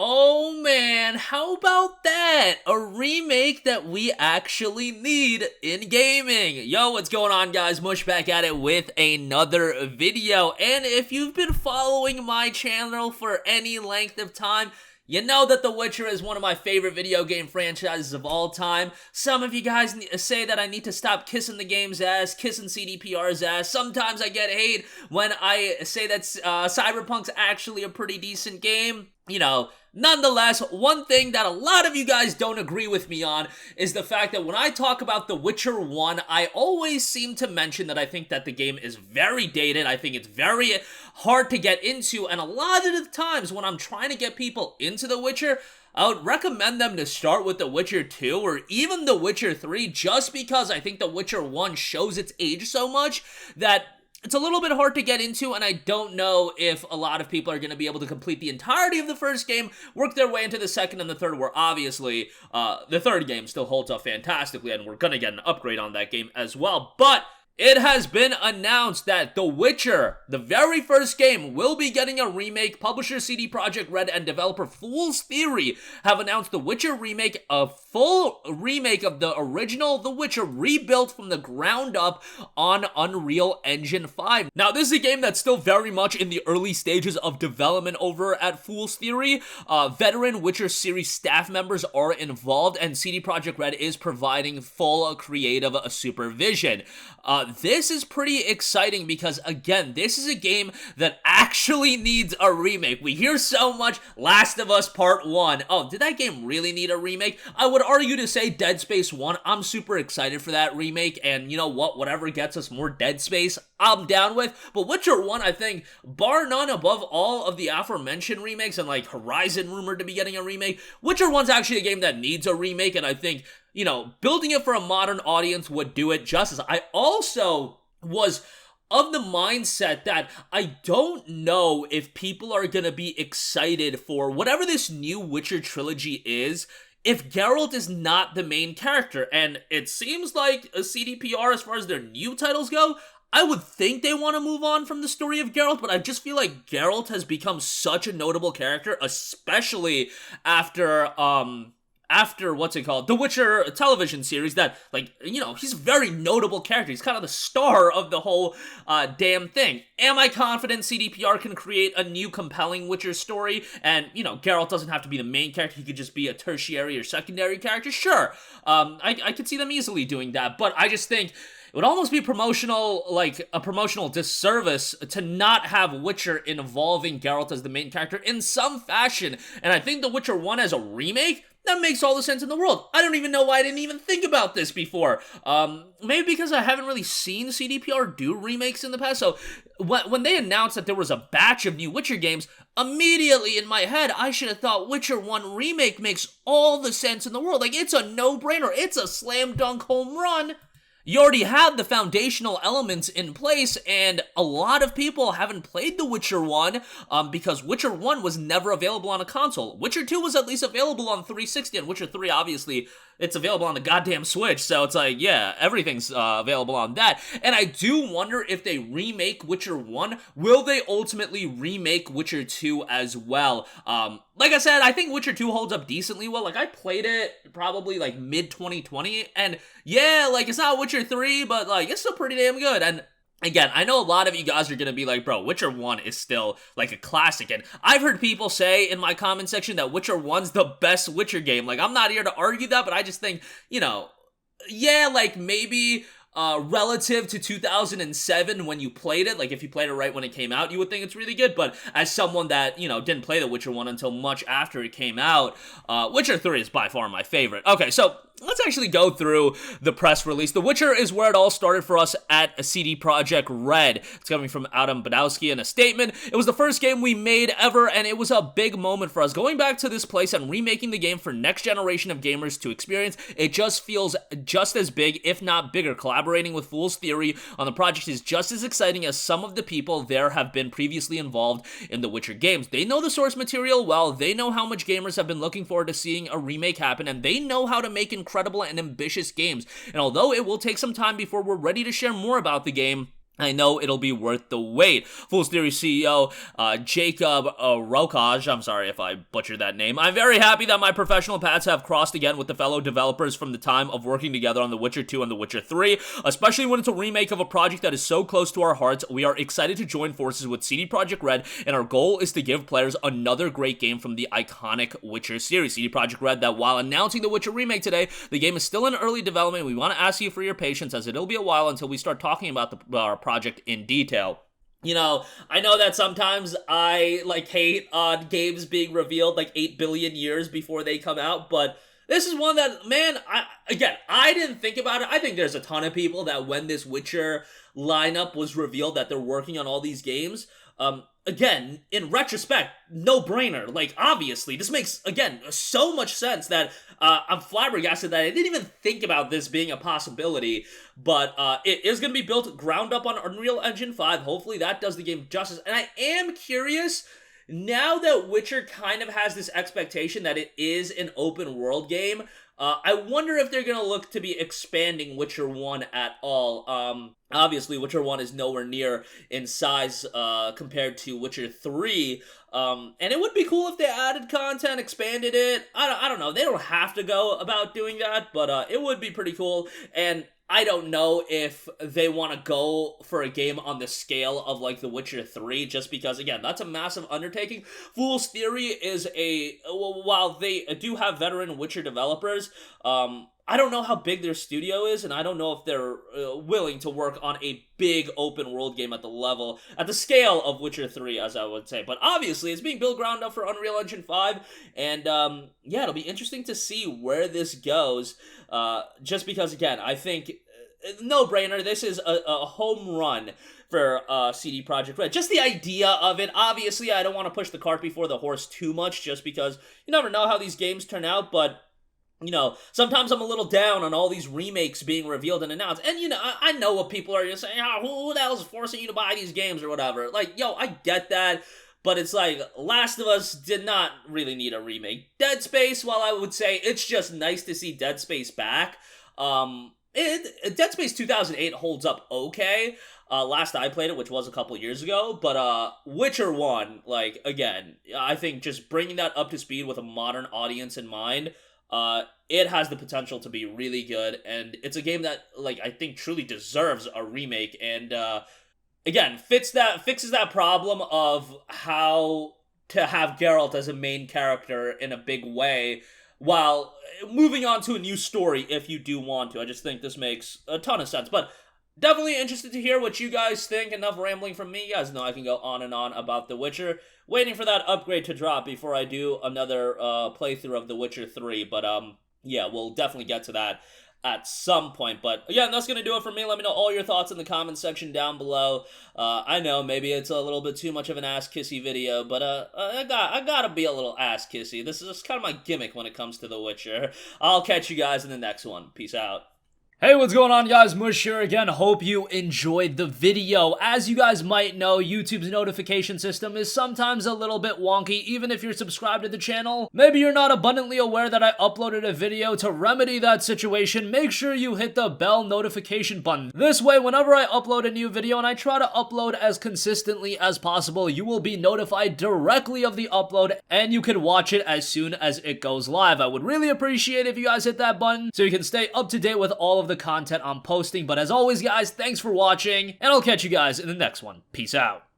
Oh man, how about that? A remake that we actually need in gaming. Yo, what's going on, guys? Mush back at it with another video. And if you've been following my channel for any length of time, you know that The Witcher is one of my favorite video game franchises of all time. Some of you guys say that I need to stop kissing the game's ass, kissing CDPR's ass. Sometimes I get hate when I say that Cyberpunk's actually a pretty decent game. You know, nonetheless, one thing that a lot of you guys don't agree with me on is the fact that when I talk about The Witcher 1, I always seem to mention that I think that the game is very dated. I think it's very hard to get into, and a lot of the times when I'm trying to get people into The Witcher, I would recommend them to start with The Witcher 2 or even The Witcher 3 just because I think The Witcher 1 shows its age so much that it's a little bit hard to get into, and I don't know if a lot of people are going to be able to complete the entirety of the first game, work their way into the second and the third, where obviously the third game still holds up fantastically, and we're going to get an upgrade on that game as well. But it has been announced that The Witcher, the very first game, will be getting a remake. Publisher CD Projekt Red and developer Fool's Theory have announced The Witcher remake, a full remake of the original The Witcher, rebuilt from the ground up on Unreal Engine 5. Now, this is a game that's still very much in the early stages of development over at Fool's Theory. Veteran Witcher series staff members are involved, and CD Projekt Red is providing full creative supervision. This is pretty exciting because, again, this is a game that actually needs a remake. We hear so much Last of Us Part 1. Oh, did that game really need a remake? I would argue to say Dead Space 1. I'm super excited for that remake, and you know what? Whatever gets us more Dead Space, I'm down with. But Witcher 1, I think, bar none above all of the aforementioned remakes and like Horizon rumored to be getting a remake, Witcher 1's actually a game that needs a remake, and I think, you know, building it for a modern audience would do it justice. I also was of the mindset that I don't know if people are gonna be excited for whatever this new Witcher trilogy is if Geralt is not the main character. And it seems like a CDPR, as far as their new titles go, I would think they want to move on from the story of Geralt, but I just feel like Geralt has become such a notable character, especially after what's it called, The Witcher television series, that, like, you know, he's a very notable character. He's kind of the star of the whole damn thing. Am I confident CDPR can create a new compelling Witcher story? And, you know, Geralt doesn't have to be the main character. He could just be a tertiary or secondary character. Sure. I could see them easily doing that, but I just think it would almost be promotional, like a promotional disservice to not have Witcher involving Geralt as the main character in some fashion. And I think The Witcher 1 as a remake, that makes all the sense in the world. I don't even know why I didn't even think about this before. Maybe because I haven't really seen CDPR do remakes in the past. So when they announced that there was a batch of new Witcher games, immediately in my head, I should have thought Witcher 1 remake makes all the sense in the world. Like, it's a no-brainer. It's a slam dunk home run. You already have the foundational elements in place, and a lot of people haven't played The Witcher 1 because Witcher 1 was never available on a console. Witcher 2 was at least available on 360, and Witcher 3, obviously, it's available on the goddamn Switch, so it's like, yeah, everything's available on that. And I do wonder if they remake Witcher 1, will they ultimately remake Witcher 2 as well? Like I said, I think Witcher 2 holds up decently well. Like, I played it probably, like, mid-2020, and yeah, like, it's not Witcher 3, but, like, it's still pretty damn good. And again, I know a lot of you guys are gonna be like, bro, Witcher 1 is still, like, a classic, and I've heard people say in my comment section that Witcher 1's the best Witcher game. Like, I'm not here to argue that, but I just think, you know, yeah, like, maybe relative to 2007 when you played it, like, if you played it right when it came out, you would think it's really good, but as someone that, you know, didn't play The Witcher 1 until much after it came out, Witcher 3 is by far my favorite. Okay, so let's actually go through the press release. The Witcher is where it all started for us at CD Projekt Red. It's coming from Adam Badowski in a statement. It was the first game we made ever, and it was a big moment for us. Going back to this place and remaking the game for next generation of gamers to experience, it just feels just as big, if not bigger. Collaborating with Fool's Theory on the project is just as exciting as some of the people there have been previously involved in the Witcher games. They know the source material well, they know how much gamers have been looking forward to seeing a remake happen, and they know how to make incredible and ambitious games. And although it will take some time before we're ready to share more about the game, I know it'll be worth the wait. Fool's Theory CEO Jacob Rokaj, I'm sorry if I butchered that name. I'm very happy that my professional paths have crossed again with the fellow developers from the time of working together on The Witcher 2 and The Witcher 3, especially when it's a remake of a project that is so close to our hearts. We are excited to join forces with CD Projekt Red, and our goal is to give players another great game from the iconic Witcher series. CD Projekt Red, that while announcing The Witcher remake today, the game is still in early development. We want to ask you for your patience, as it'll be a while until we start talking about the project in detail. You know, I know that sometimes I, hate on games being revealed 8 billion years before they come out, but this is one that, man, I didn't think about it. I think there's a ton of people that when this Witcher lineup was revealed that they're working on all these games, again, in retrospect, no-brainer. Obviously, this makes, again, so much sense that I'm flabbergasted that I didn't even think about this being a possibility, but it is going to be built ground up on Unreal Engine 5. Hopefully that does the game justice, and I am curious, now that Witcher kind of has this expectation that it is an open-world game, I wonder if they're going to look to be expanding Witcher 1 at all. Obviously, Witcher 1 is nowhere near in size compared to Witcher 3, and it would be cool if they added content, expanded it. I don't know. They don't have to go about doing that, but it would be pretty cool, and I don't know if they want to go for a game on the scale of, The Witcher 3, just because, again, that's a massive undertaking. Fool's Theory is while they do have veteran Witcher developers, I don't know how big their studio is, and I don't know if they're willing to work on a big open-world game at the scale of Witcher 3, as I would say. But obviously, it's being built ground up for Unreal Engine 5, and yeah, it'll be interesting to see where this goes, just because, again, I think, no-brainer, this is a home run for CD Projekt Red. Just the idea of it, obviously, I don't want to push the cart before the horse too much, just because you never know how these games turn out, but you know, sometimes I'm a little down on all these remakes being revealed and announced. And, you know, I know what people are just saying, who the hell's forcing you to buy these games or whatever. Yo, I get that, but it's Last of Us did not really need a remake. Dead Space, while I would say it's just nice to see Dead Space back, Dead Space 2008 holds up okay. Last I played it, which was a couple years ago, but Witcher 1, again, I think just bringing that up to speed with a modern audience in mind, it has the potential to be really good, and it's a game that, I think truly deserves a remake, and, again, fixes that problem of how to have Geralt as a main character in a big way, while moving on to a new story if you do want to. I just think this makes a ton of sense, but definitely interested to hear what you guys think. Enough rambling from me. You guys know I can go on and on about The Witcher. Waiting for that upgrade to drop before I do another playthrough of The Witcher 3. But, yeah, we'll definitely get to that at some point. But, again, that's going to do it for me. Let me know all your thoughts in the comment section down below. I know, maybe it's a little bit too much of an ass-kissy video, but I gotta be a little ass-kissy. This is kind of my gimmick when it comes to The Witcher. I'll catch you guys in the next one. Peace out. Hey, what's going on, guys? Mush here again. Hope you enjoyed the video. As you guys might know, YouTube's notification system is sometimes a little bit wonky, even if you're subscribed to the channel. Maybe you're not abundantly aware that I uploaded a video. To remedy that situation, make sure you hit the bell notification button. This way, whenever I upload a new video, and I try to upload as consistently as possible, you will be notified directly of the upload, and you can watch it as soon as it goes live. I would really appreciate it if you guys hit that button, so you can stay up to date with all of the content I'm posting. But as always, guys, thanks for watching, and I'll catch you guys in the next one. Peace out.